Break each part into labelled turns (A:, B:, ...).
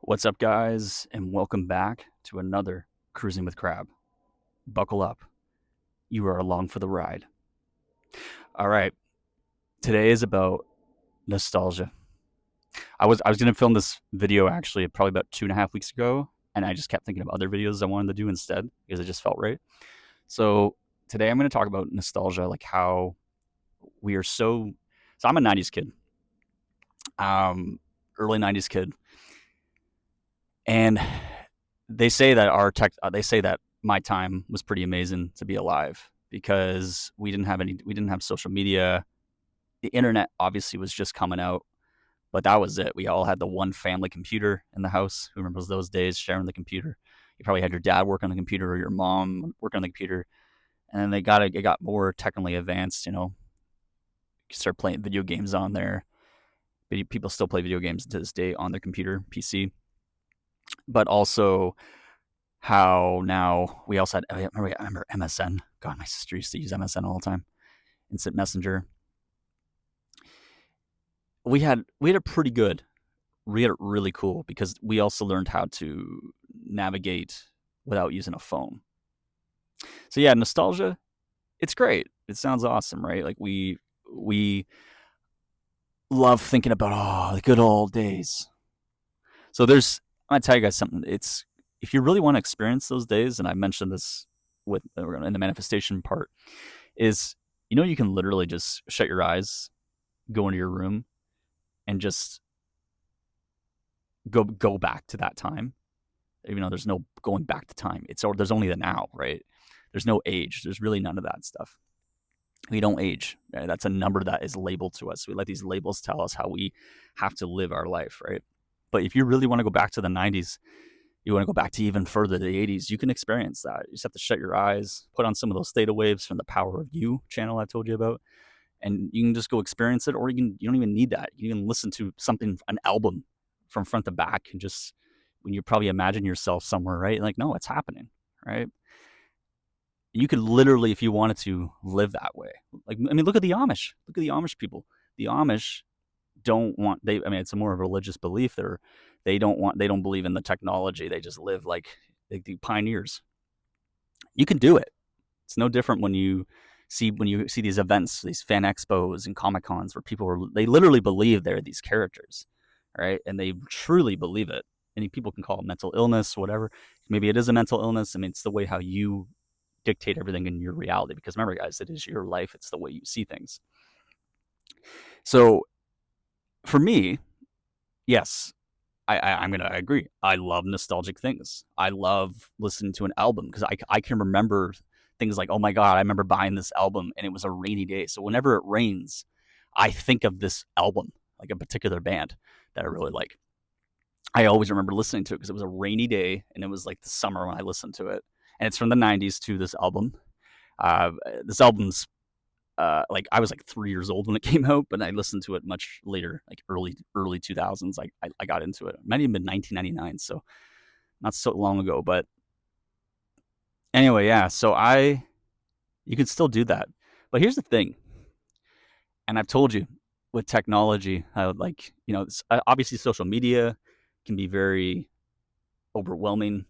A: What's up, guys, and welcome back to another Cruising with Crab. Buckle up. You are along for the ride. All right. Today is about nostalgia. I was gonna film this video actually probably about 2.5 weeks ago, and I just kept thinking of other videos I wanted to do instead because it just felt right. So today I'm gonna talk about nostalgia, like how we are so. So I'm a '90s kid, early '90s kid, and they say that my time was pretty amazing to be alive because we didn't have social media. The internet obviously was just coming out, but that was it. We all had the one family computer in the house. Who remembers those days sharing the computer? You probably had your dad work on the computer or your mom work on the computer, and then it got more technically advanced. You start playing video games on there. People still play video games to this day on their computer, PC, but also how now we also had. I remember MSN. God, my sister used to use MSN all the time. Instant Messenger. We had a pretty good. We had it really cool because we also learned how to navigate without using a phone. So yeah, nostalgia. It's great. It sounds awesome, right? Like we love thinking about the good old days. So I'm gonna tell you guys something. It's If you really want to experience those days, and I mentioned this with in the manifestation part, is you can literally just shut your eyes, go into your room, and just go back to that time. Even though there's no going back to time, there's only the now, right? There's no age. There's really none of that stuff. We don't age. Right? That's a number that is labeled to us. We let these labels tell us how we have to live our life, right? But if you really want to go back to the '90s, you want to go back to even further to the '80s, you can experience that. You just have to shut your eyes, put on some of those theta waves from the Power of You channel I told you about, and you can just go experience it. Or you don't even need that. You can listen to an album from front to back, and just when you probably imagine yourself somewhere, right? Like, no, it's happening, right? You could literally, if you wanted to, live that way. Like, I mean, look at the Amish. Look at the Amish people. The Amish don't want they. I mean, it's a more of a religious belief. They don't believe in the technology. They just live like the pioneers. You can do it. It's no different when you see these events, these fan expos and comic cons where they literally believe they're these characters, right? And they truly believe it. And people can call it mental illness, whatever. Maybe it is a mental illness. I mean, it's the way how you dictate everything in your reality. Because remember, guys, it is your life. It's the way you see things. So for me, yes, I'm gonna agree. I love nostalgic things. I love listening to an album because I can remember things like, oh my god, I remember buying this album and it was a rainy day. So whenever it rains, I think of this album, like a particular band that I really like. I always remember listening to it because it was a rainy day and it was like the summer when I listened to it. And it's from the '90s to this album. Uh, this album's like I was like 3 years old when it came out, but I listened to it much later, like early 2000s. I got into it. It might have been 1999, so not so long ago. But anyway, yeah. You can still do that. But here's the thing, and I've told you with technology, I would like obviously social media can be very overwhelming,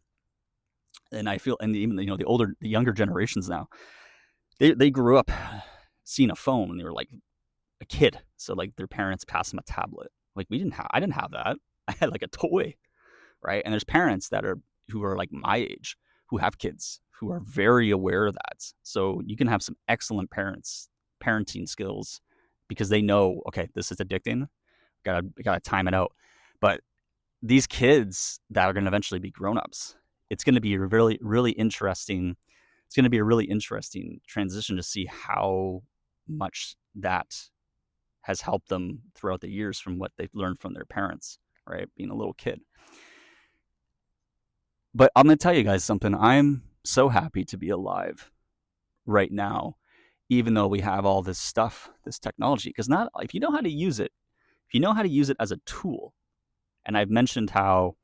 A: and I feel, and even the younger generations now, they grew up seeing a phone when they were like a kid. So like their parents passed them a tablet. Like I didn't have that. I had like a toy, right? And there's parents who are like my age who have kids who are very aware of that. So you can have some excellent parenting skills because they know, okay, this is addicting. Gotta time it out. But these kids that are going to eventually be grown-ups, it's going to be a really really interesting. It's going to be a really interesting transition to see how much that has helped them throughout the years from what they've learned from their parents, right? Being a little kid. But I'm going to tell you guys something. I'm so happy to be alive right now, even though we have all this stuff, this technology. Because not if you know how to use it, if you know how to use it as a tool, and I've mentioned how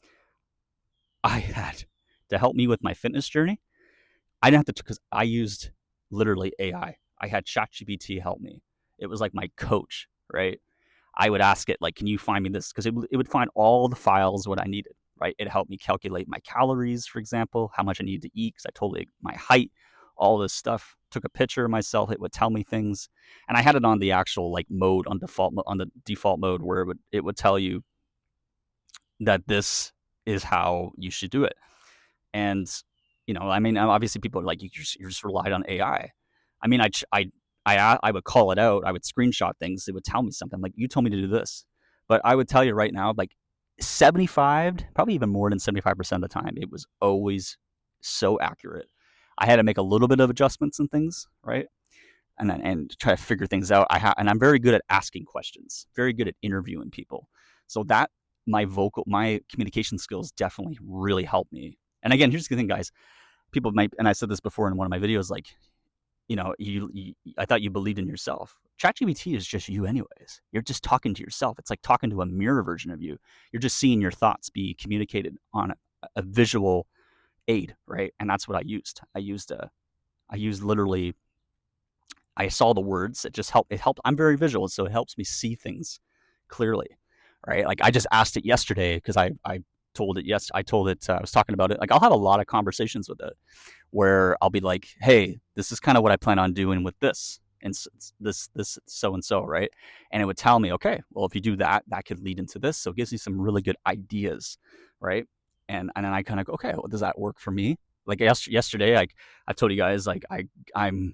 A: I had to help me with my fitness journey. I didn't have to because I used literally AI. I had ChatGPT help me. It was like my coach, right? I would ask it like, "Can you find me this?" Because it would find all the files what I needed, right? It helped me calculate my calories, for example, how much I need to eat because I totally my height, all this stuff. Took a picture of myself. It would tell me things, and I had it on the actual like mode on the default mode where it would tell you that this is how you should do it. And I mean, obviously, people are like, you just relied on AI. I mean, I would call it out. I would screenshot things. It would tell me something like, you told me to do this, but I would tell you right now, like 75, probably even more than 75% of the time, it was always so accurate. I had to make a little bit of adjustments and things, right? And try to figure things out. And I'm very good at asking questions, very good at interviewing people. So that my communication skills definitely really helped me. And again, here's the thing, guys. People might, and I said this before in one of my videos, like, I thought you believed in yourself. ChatGPT is just you, anyways. You're just talking to yourself. It's like talking to a mirror version of you. You're just seeing your thoughts be communicated on a visual aid, right? And that's what I used. I used literally I saw the words. It just helped. It helped. I'm very visual, so it helps me see things clearly, right? Like I just asked it yesterday because I told it yes. I told it I was talking about it. Like I'll have a lot of conversations with it where I'll be like, hey, this is kind of what I plan on doing with this and this so and so, right? And it would tell me, okay, well if you do that, that could lead into this. So it gives you some really good ideas, right? And then I kind of go, okay, well does that work for me? Like yesterday, like I told you guys, like I'm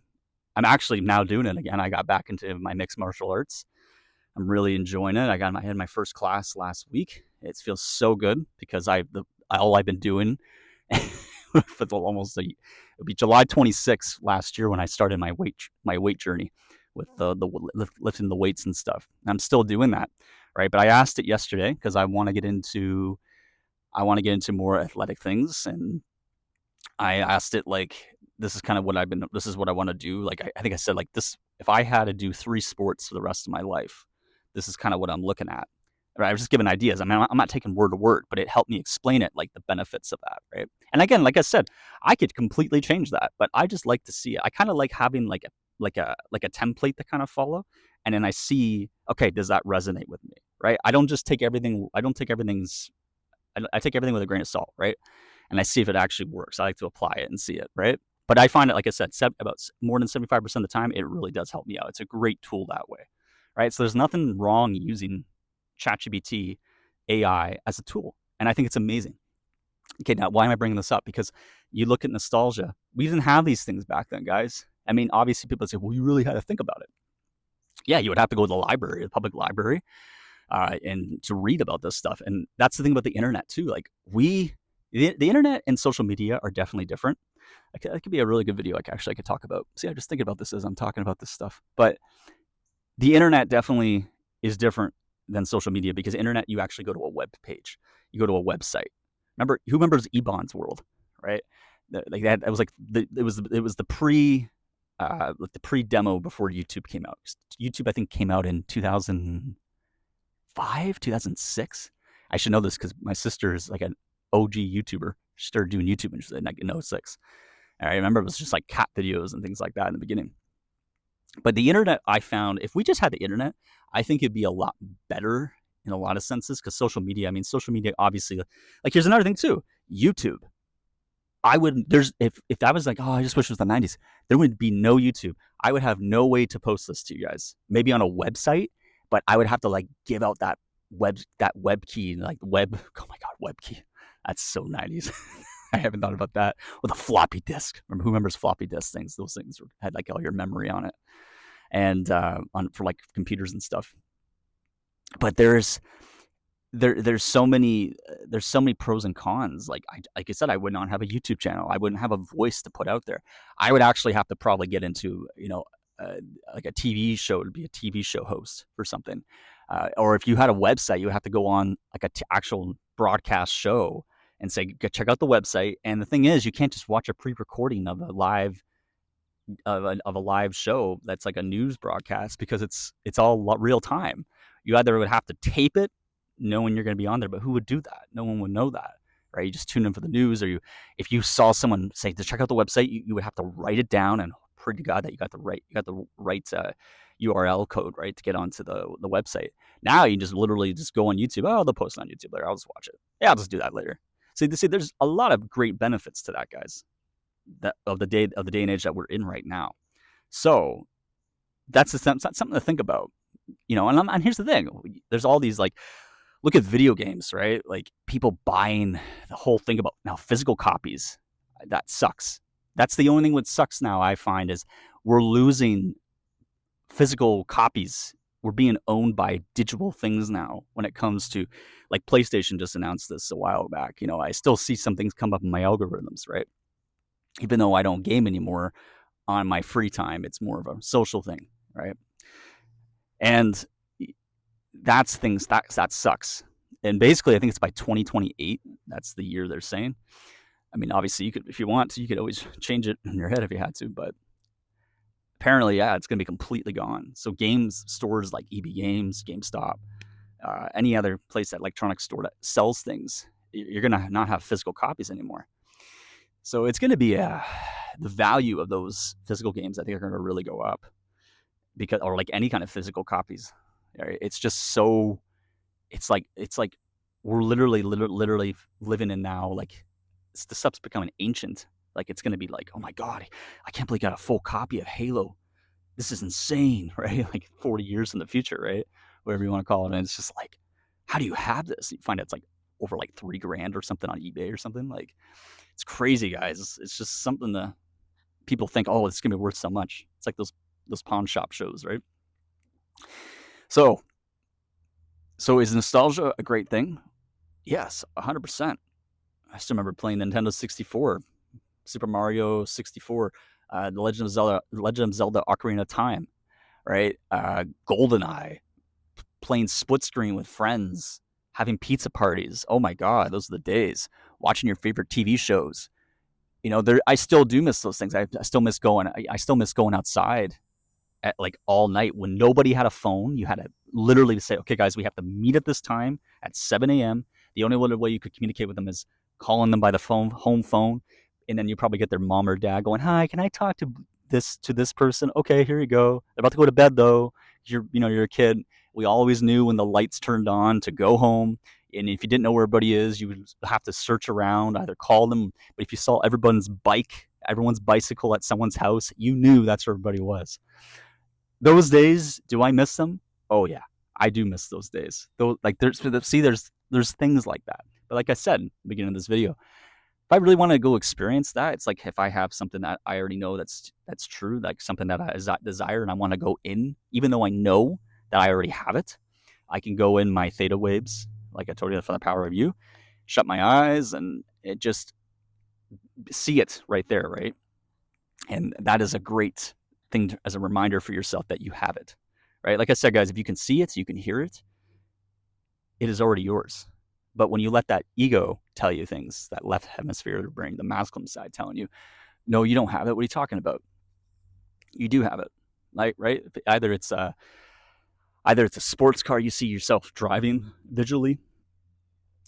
A: actually now doing it again. I got back into my mixed martial arts. I'm really enjoying it. I had my first class last week. It feels so good because all I've been doing for it'll be July 26th last year when I started my weight journey with lifting the weights and stuff. I'm still doing that, right? But I asked it yesterday because I want to get into more athletic things, and I asked it like, this is kind of this is what I want to do. Like, I think I said like this, if I had to do 3 sports for the rest of my life, this is kind of what I'm looking at. Right? I was just giving ideas. I mean, I'm not taking word to word, but it helped me explain it, like the benefits of that. Right. And again, like I said, I could completely change that, but I just like to see it. I kind of like having like a template to kind of follow. And then I see, okay, does that resonate with me? Right. I don't take everything's, I take everything with a grain of salt. Right. And I see if it actually works. I like to apply it and see it, right? But I find it, like I said, about more than 75% of the time, it really does help me out. It's a great tool that way, right? So there's nothing wrong using ChatGPT AI as a tool, and I think it's amazing. Okay, now why am I bringing this up? Because you look at nostalgia. We didn't have these things back then, guys. I mean, obviously, people say, "Well, you really had to think about it." Yeah, you would have to go to the library, the public library, and to read about this stuff. And that's the thing about the internet too. Like the internet and social media are definitely different. That could be a really good video. I could talk about. See, I'm just thinking about this as I'm talking about this stuff. But the internet definitely is different than social media because internet, you actually go to a web page, you go to a website. Who remembers Ebon's World, right? Like that. It was like it was the like the pre demo before YouTube came out. YouTube, I think, came out in 2005, 2006. I should know this because my sister is like an OG YouTuber. She started doing YouTube when she was like in '06. I remember it was just like cat videos and things like that in the beginning. But the internet, I found, if we just had the internet, I think it'd be a lot better in a lot of senses because social media, I mean, social media obviously, like here's another thing too, YouTube. I would, there's, if I was like, oh, I just wish it was the 90s, there would be no YouTube. I would have no way to post this to you guys. Maybe on a website, but I would have to like give out that web key, like oh my God, web key. That's so 90s. I haven't thought about that. With a floppy disk. Who remembers floppy disk things? Those things had like all your memory on it, and for like computers and stuff. But there's so many pros and cons. Like I said, I would not have a YouTube channel. I wouldn't have a voice to put out there. I would actually have to probably get into uh, like a TV show to be a TV show host for something. Or if you had a website, you would have to go on like actual broadcast show and say, check out the website. And the thing is, you can't just watch a pre-recording of a live show that's like a news broadcast because it's all real time. You either would have to tape it, knowing you're going to be on there, but who would do that? No one would know that, right? You just tune in for the news, or if you saw someone say to check out the website, you would have to write it down and pray to God that you got the right URL code, right, to get onto the website. Now you just literally just go on YouTube. Oh, they'll post it on YouTube later. I'll just watch it. Yeah, I'll just do that later. See, there's a lot of great benefits to that, guys. That of the day and age that we're in right now. So that's something to think about, And here's the thing: there's all these like, look at video games, right? Like people buying the whole thing about now physical copies. That sucks. That's the only thing that sucks now. I find is we're losing physical copies. We're being owned by digital things now when it comes to, like, PlayStation just announced this a while back. I still see some things come up in my algorithms, right? Even though I don't game anymore on my free time, it's more of a social thing, right? And that's things that sucks. And basically, I think it's by 2028. That's the year they're saying. I mean, obviously, you could, if you want to, you could always change it in your head if you had to, but apparently, yeah, it's going to be completely gone. So games stores like EB Games, GameStop, any other place, that electronic store that sells things, you're going to not have physical copies anymore. So it's going to be the value of those physical games, I think, are going to really go up, because, or like any kind of physical copies. Right? It's just so, it's like we're literally living in now, like, the stuff's becoming ancient. Like, it's going to be like, oh my God, I can't believe I got a full copy of Halo. This is insane, right? Like 40 years in the future, right? Whatever you want to call it. And it's just like, how do you have this? You find it's like over like $3,000 or something on eBay or something. Like, it's crazy, guys. It's just something that people think, oh, it's gonna be worth so much. It's like those pawn shop shows, right? So is nostalgia a great thing? Yes, 100%. I still remember playing Nintendo 64, Super Mario 64, the Legend of Zelda Ocarina of Time, right? GoldenEye, playing split screen with friends, having pizza parties. Oh my God, those are the days. Watching your favorite TV shows. I still do miss those things. I still miss going. I still miss going outside at like all night when nobody had a phone. You had to literally say, okay, guys, we have to meet at this time at 7 a.m. The only way you could communicate with them is calling them by the home phone. And then you probably get their mom or dad going, hi, can I talk to this person? Okay, here you go. They're about to go to bed though. You're a kid. We always knew when the lights turned on to go home. And if you didn't know where everybody is, you would have to search around, either call them. But if you saw everyone's bicycle at someone's house, you knew that's where everybody was. Those days, do I miss them? Oh yeah, I do miss those days. Though, like, there's things like that. But like I said in the beginning of this video, if I really want to go experience that, it's like if I have something that I already know that's true, like something that I desire, and I want to go in, even though I know that I already have it, I can go in my theta waves, like I told you, from the power of you, shut my eyes, and it just see it right there, right? And that is a great thing as a reminder for yourself that you have it, right? Like I said, guys, if you can see it, you can hear it, it is already yours. But when you let that ego tell you things, that left hemisphere of the brain, the masculine side telling you, no, you don't have it. What are you talking about? You do have it, like, right? Either it's a sports car you see yourself driving visually,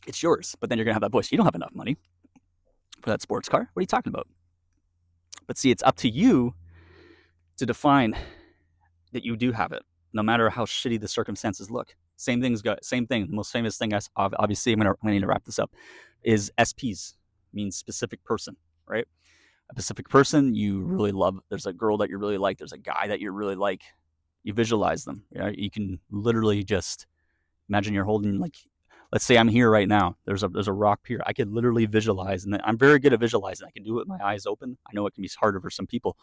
A: it's yours. But then you're gonna have that voice. You don't have enough money for that sports car. What are you talking about? But see, it's up to you to define that you do have it, no matter how shitty the circumstances look. Same thing. The most famous thing, obviously, I'm going to need to wrap this up, is SPs, means specific person, right? A specific person you really love. There's a girl that you really like. There's a guy that you really like. You visualize them. You can literally just imagine you're holding, like, let's say I'm here right now. There's a rock here. I could literally visualize, and I'm very good at visualizing. I can do it with my eyes open. I know it can be harder for some people.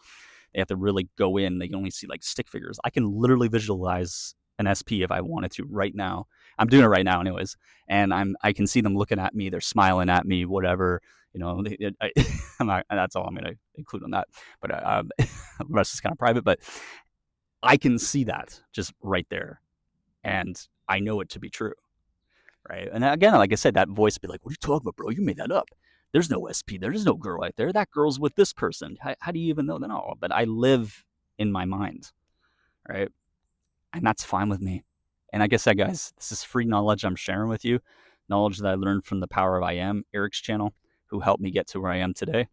A: They have to really go in. They can only see like stick figures. I can literally visualize an SP if I wanted to right now. I'm doing it right now, anyways, and I can see them looking at me. They're smiling at me, whatever. I'm not. That's all I'm going to include on that. But the rest is kind of private. But I can see that just right there, and I know it to be true, right? And again, like I said, that voice would be like, "What are you talking about, bro? You made that up. There's no SP. There's no girl right there. That girl's with this person. How do you even know that? No, but I live in my mind, right? And that's fine with me. And like I said, guys, this is free knowledge I'm sharing with you. Knowledge that I learned from the Power of I Am, Eric's channel, who helped me get to where I am today.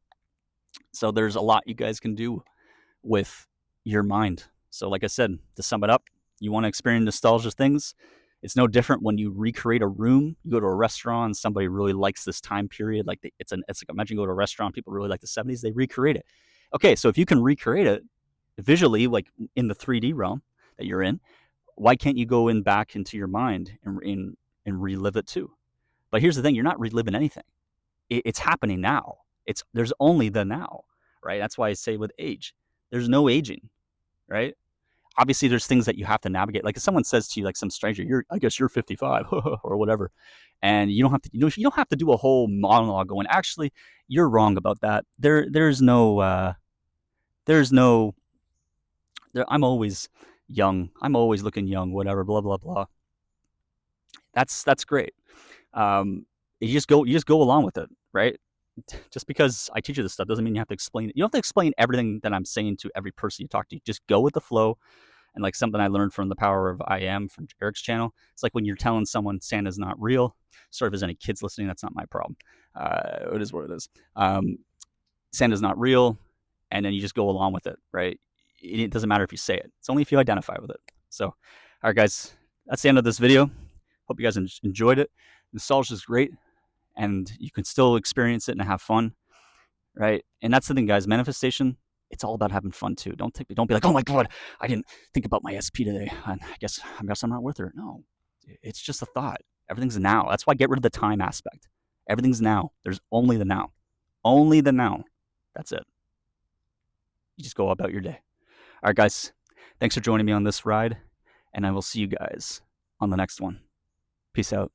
A: So there's a lot you guys can do with your mind. So, like I said, to sum it up, you want to experience nostalgia things. It's no different when you recreate a room. You go to a restaurant, and somebody really likes this time period. Like it's like, imagine you go to a restaurant, people really like the 70s, they recreate it. Okay, so if you can recreate it visually, like in the 3D realm that you're in, why can't you go in back into your mind and relive it too? But here's the thing: you're not reliving anything. It's happening now. There's only the now, right? That's why I say with age, there's no aging, right? Obviously, there's things that you have to navigate. Like if someone says to you, like some stranger, I guess you're 55 or whatever, and you don't have to, you don't have to do a whole monologue going, actually, you're wrong about that. There's no, I'm always young. I'm always looking young. Whatever, blah blah blah. That's great. You just go along with it, right? Just because I teach you this stuff doesn't mean you have to explain it. You don't have to explain everything that I'm saying to every person you talk to. Just go with the flow. And like something I learned from the Power of I Am from Eric's channel, it's like when you're telling someone Santa's not real. Sorry if there's any kids listening, that's not my problem. It is what it is. Santa's not real, and then you just go along with it, right? It doesn't matter if you say it. It's only if you identify with it. So, all right, guys, that's the end of this video. Hope you guys enjoyed it. Nostalgia is great, and you can still experience it and have fun, right? And that's the thing, guys. Manifestation, it's all about having fun too. Don't be like, oh my god, I didn't think about my SP today. I guess I'm not worth it. No, it's just a thought. Everything's now. That's why I get rid of the time aspect. Everything's now. There's only the now. Only the now. That's it. You just go about your day. All right, guys. Thanks for joining me on this ride, and I will see you guys on the next one. Peace out.